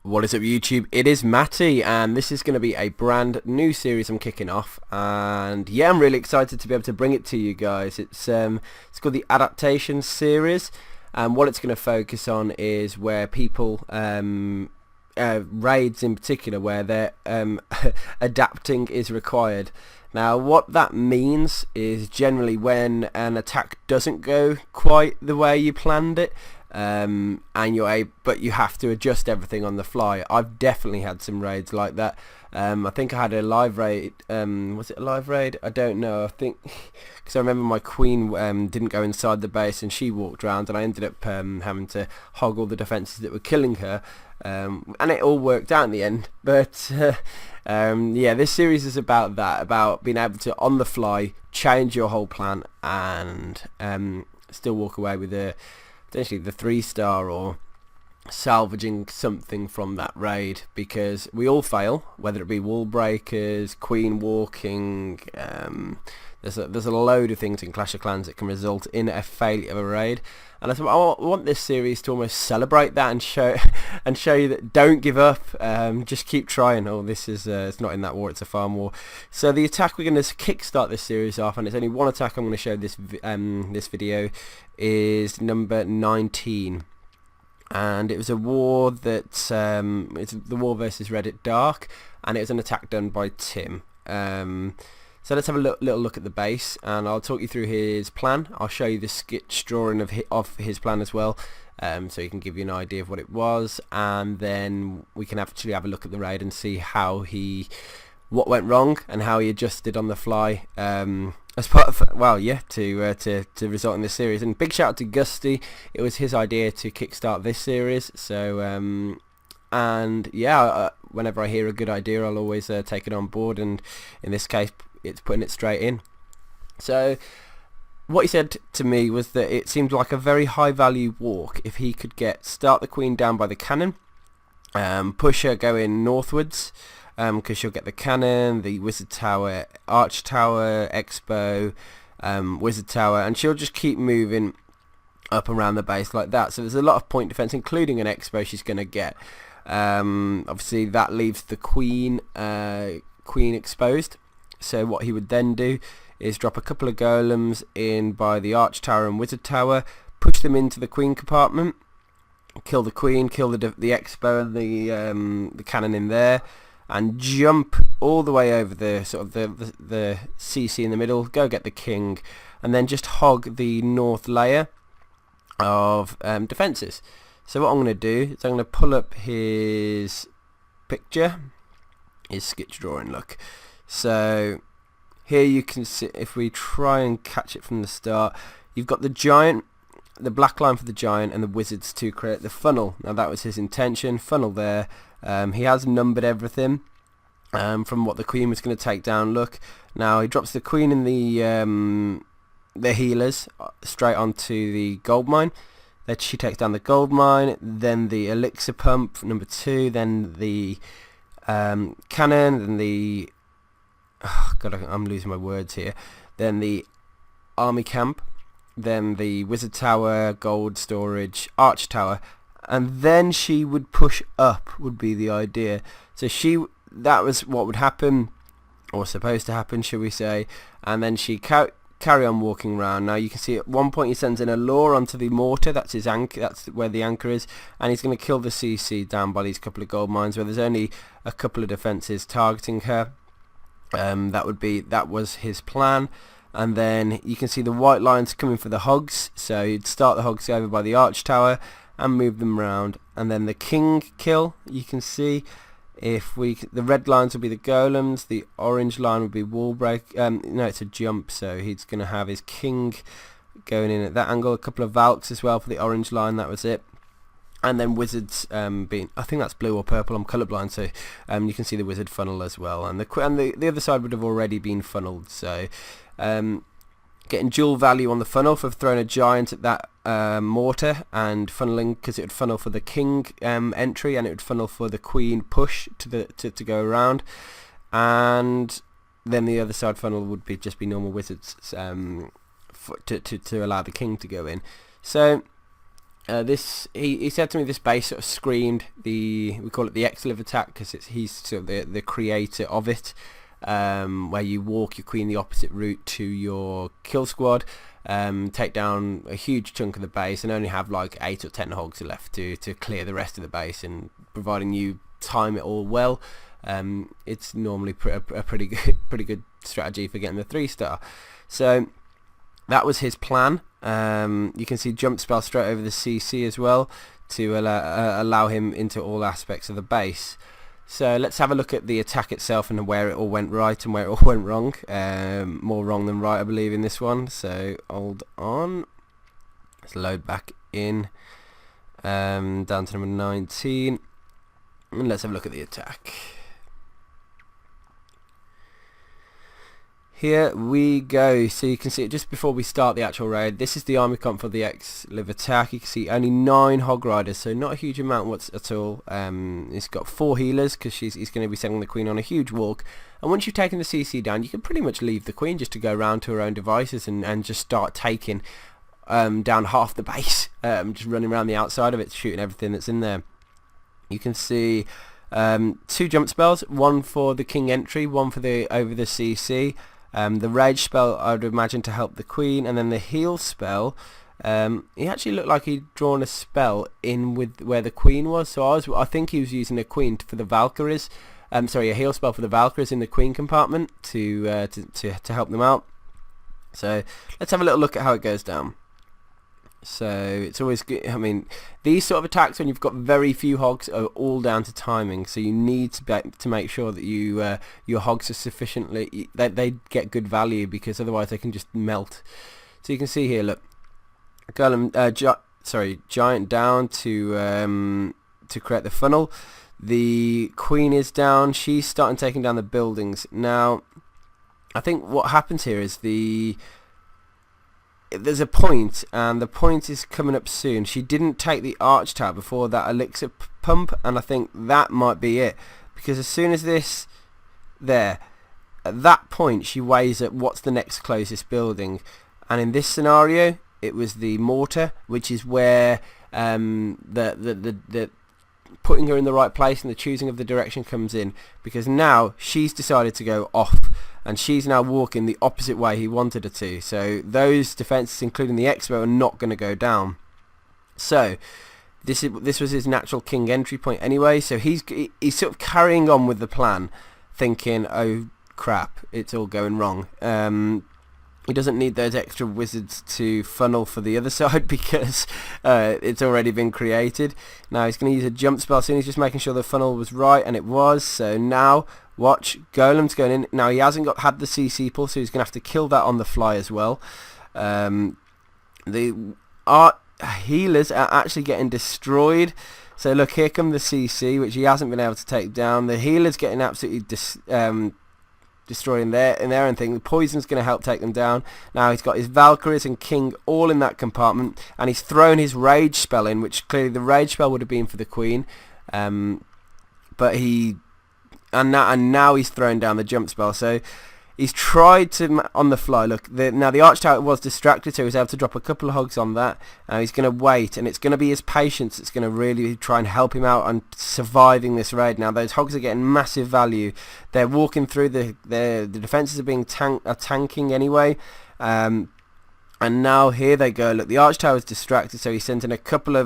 What is up, YouTube? It is Matty, and this is going to be a brand new series I'm kicking off, and yeah, I'm really excited to be able to bring it to you guys. It's called the Adaptation series, and what it's going to focus on is where people raids in particular where they're adapting is required. Now what that means is generally when an attack doesn't go quite the way you planned it, but you have to adjust everything on the fly. I've definitely had some raids like that. I think I had a live raid. Was it a live raid? I don't know. I think because I remember my queen didn't go inside the base and she walked around, and I ended up having to hog all the defences that were killing her, and it all worked out in the end. But yeah, this series is about that, about being able to on the fly change your whole plan and still walk away with potentially the 3-star or salvaging something from that raid, because we all fail, whether it be wall breakers, queen walking. There's a load of things in Clash of Clans that can result in a failure of a raid, and I thought I want this series to almost celebrate that and show you that don't give up, just keep trying. Oh, this is it's not in that war, it's a farm war. So the attack we're going to kickstart this series off, and it's only one attack I'm going to show this video, is number 19. And it was a war that it's the war versus Reddit Dark, and it was an attack done by Tim. So let's have a little look at the base, and I'll talk you through his plan. I'll show you the sketch drawing of his plan as well, so you can give you an idea of what it was, and then we can actually have a look at the raid and see what went wrong and how he adjusted on the fly. As part of, to result in this series. And big shout out to Gusty. It was his idea to kickstart this series. So and yeah, whenever I hear a good idea, I'll always take it on board, and in this case it's putting it straight in. So what he said to me was that it seemed like a very high value walk if he could start the queen down by the cannon, push her going northwards, because she'll get the cannon, the wizard tower, arch tower, expo, wizard tower, and she'll just keep moving up around the base like that. So there's a lot of point defense, including an expo she's going to get. Obviously that leaves the queen exposed. So what he would then do is drop a couple of golems in by the arch tower and wizard tower, push them into the queen compartment, kill the queen, kill the expo and the cannon in there, and jump all the way over the the CC in the middle, go get the king, and then just hog the north layer of defences. So what I'm going to do is I'm going to pull up his picture, his sketch drawing, look. So here you can see, if we try and catch it from the start, you've got the giant, the black line for the giant, and the wizards to create the funnel. Now that was his intention, funnel there. He has numbered everything from what the queen was going to take down. Look, now he drops the queen in the healers straight onto the gold mine. Then she takes down the gold mine, then the elixir pump number 2, then the cannon, then the I'm losing my words here. Then the army camp, then the wizard tower, gold storage, arch tower, and then she would push up, would be the idea. So that was what would happen, or supposed to happen, shall we say, and then she carry on walking around. Now you can see at one point he sends in a lure onto the mortar, that's his anchor, that's where the anchor is, and he's going to kill the CC down by these couple of gold mines where there's only a couple of defences targeting her. That was his plan. And then you can see the white lines coming for the hogs, so you'd start the hogs over by the arch tower and move them around, and then the king kill, you can see the red lines will be the golems, the orange line will be wall break, no, it's a jump, so he's going to have his king going in at that angle, a couple of valks as well for the orange line, that was it. And then wizards being, I think that's blue or purple, I'm colourblind, so you can see the wizard funnel as well, and the other side would have already been funneled. So getting dual value on the funnel for throwing a giant at that mortar, and funneling because it would funnel for the king entry, and it would funnel for the queen push to go around, and then the other side funnel would just be normal wizards to allow the king to go in. So He said to me this base sort of screamed we call it the couldve attack because he's sort of the creator of it, where you walk your queen the opposite route to your kill squad, take down a huge chunk of the base and only have like 8 or 10 hogs left to clear the rest of the base, and providing you time it all well, it's normally a pretty good strategy for getting the 3-star. So that was his plan. You can see jump spell straight over the CC as well to allow him into all aspects of the base. So let's have a look at the attack itself and where it all went right and where it all went wrong. More wrong than right, I believe, in this one. So hold on. Let's load back in. Down to number 19. And let's have a look at the attack. Here we go. So you can see it just before we start the actual raid. This is the army comp for the couldve attack. You can see only 9 hog riders, so not a huge amount at all. It's got 4 healers because he's going to be sending the queen on a huge walk. And once you've taken the CC down, you can pretty much leave the queen just to go around to her own devices and just start taking down half the base, just running around the outside of it, shooting everything that's in there. You can see 2 jump spells, one for the king entry, one for the over the CC. The rage spell I would imagine to help the queen, and then the heal spell. He actually looked like he'd drawn a spell in with where the queen was, so I think he was using a queen for the Valkyries. Sorry, a heal spell for the Valkyries in the queen compartment to help them out. So let's have a little look at how it goes down. So it's always good. I mean, these sort of attacks when you've got very few hogs are all down to timing. So you need to make sure that your hogs are sufficiently they get good value, because otherwise they can just melt. So you can see here, look, giant down to create the funnel. The queen is down. She's starting taking down the buildings now. I think what happens here is there's a point, and the point is coming up soon. She didn't take the arch tower before that elixir pump, and I think that might be it, because as soon as this there, at that point she weighs at what's the next closest building, and in this scenario it was the mortar, which is where the putting her in the right place and the choosing of the direction comes in, because now she's decided to go off and she's now walking the opposite way he wanted her to. So those defences, including the expo, are not going to go down. So this was his natural king entry point anyway. So he's sort of carrying on with the plan, thinking, oh crap, it's all going wrong. He doesn't need those extra wizards to funnel for the other side because it's already been created. Now he's going to use a jump spell soon. He's just making sure the funnel was right, and it was. So now watch, Golem's going in. Now he hasn't had the CC pull, so he's going to have to kill that on the fly as well. The art healers are actually getting destroyed. So look, here come the CC, which he hasn't been able to take down. The healers getting absolutely destroying there and thing. The poison's going to help take them down. Now he's got his Valkyries and King all in that compartment, and he's thrown his rage spell in, which clearly the rage spell would have been for the queen, but now he's thrown down the jump spell. So he's tried to on the fly. Look, now the arch tower was distracted, so he was able to drop a couple of hogs on that. He's going to wait, and it's going to be his patience that's going to really try and help him out on surviving this raid. Now those hogs are getting massive value. They're walking through the defenses are being tanking anyway. And now here they go. Look, the arch tower is distracted, so he sent in a couple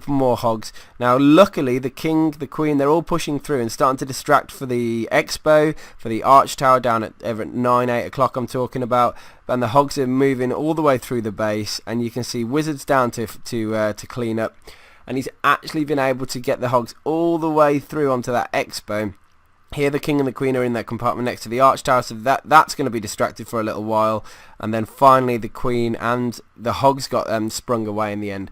more hogs. Now luckily the king, the queen, they're all pushing through and starting to distract for the expo, for the arch tower down at 9-8 o'clock I'm talking about. And the hogs are moving all the way through the base, and you can see wizards down to clean up. And he's actually been able to get the hogs all the way through onto that expo. Here the king and the queen are in that compartment next to the arch tower, so that's going to be distracted for a little while, and then finally the queen and the hogs got sprung away in the end,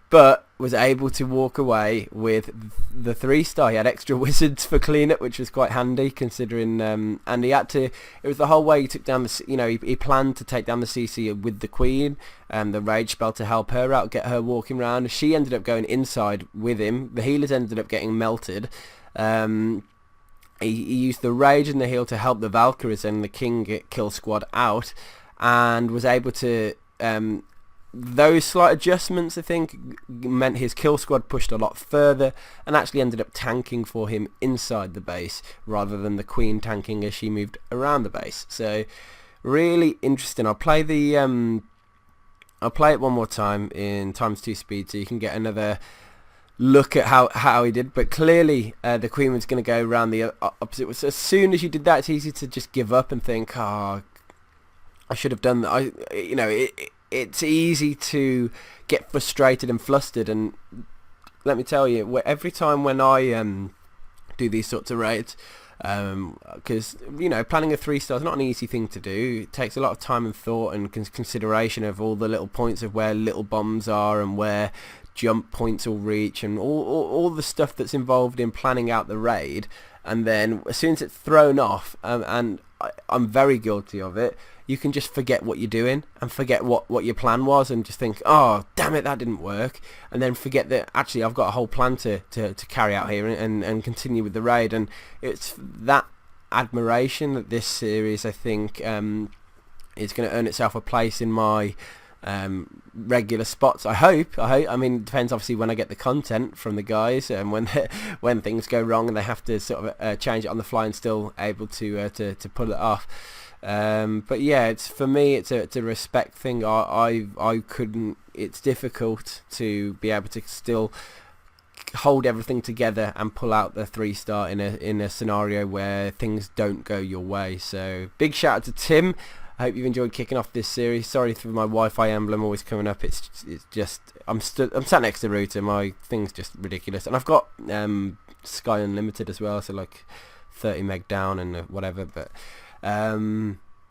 but was able to walk away with the 3-star. He had extra wizards for cleanup, which was quite handy considering, and he had to. It was the whole way he took down the. He planned to take down the CC with the queen and the rage spell to help her out, get her walking around. She ended up going inside with him. The healers ended up getting melted. He used the rage and the heal to help the Valkyries and the king kill squad out, and was able to those slight adjustments, I think, meant his kill squad pushed a lot further and actually ended up tanking for him inside the base rather than the queen tanking as she moved around the base. So really interesting. I'll play it one more time in ×2 speed so you can get another look at how he did. But clearly the queen was going to go around the opposite. So as soon as you did that, it's easy to just give up and think, oh, I should have done that. It's easy to get frustrated and flustered, and let me tell you, every time when I do these sorts of raids, because planning a 3-star is not an easy thing to do. It takes a lot of time and thought and consideration of all the little points of where little bombs are and where jump points will reach and all the stuff that's involved in planning out the raid. And then as soon as it's thrown off, and I'm very guilty of it, you can just forget what you're doing and forget what your plan was and just think, oh damn it, that didn't work, and then forget that actually I've got a whole plan to carry out here and continue with the raid. And it's that admiration that this series, I think, is going to earn itself a place in my regular spots. I hope. I mean, it depends obviously when I get the content from the guys and when things go wrong and they have to sort of change it on the fly and still able to pull it off. But yeah, it's for me, it's a respect thing. I couldn't. It's difficult to be able to still hold everything together and pull out the 3-star in a scenario where things don't go your way. So big shout out to Tim. I hope you've enjoyed kicking off this series. Sorry for my Wi-Fi emblem always coming up. It's just I'm sat next to the router. My thing's just ridiculous, and I've got Sky Unlimited as well, so like 30 meg down and whatever. But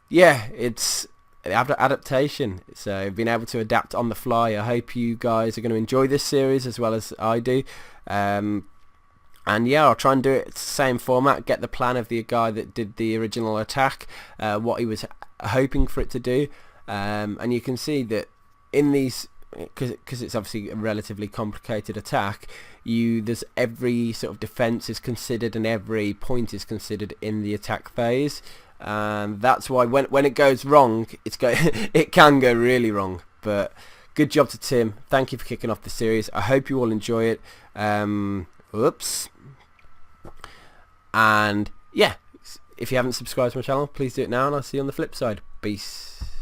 yeah, it's adaptation. So being able to adapt on the fly. I hope you guys are going to enjoy this series as well as I do. And yeah, I'll try and do it same format, get the plan of the guy that did the original attack, what he was hoping for it to do, and you can see that in these, because it's obviously a relatively complicated attack, there's every sort of defense is considered and every point is considered in the attack phase, and that's why when it goes wrong, it can go really wrong. But good job to Tim. Thank you for kicking off the series. I hope you all enjoy it. Whoops. And yeah, if you haven't subscribed to my channel, please do it now, and I'll see you on the flip side. Peace.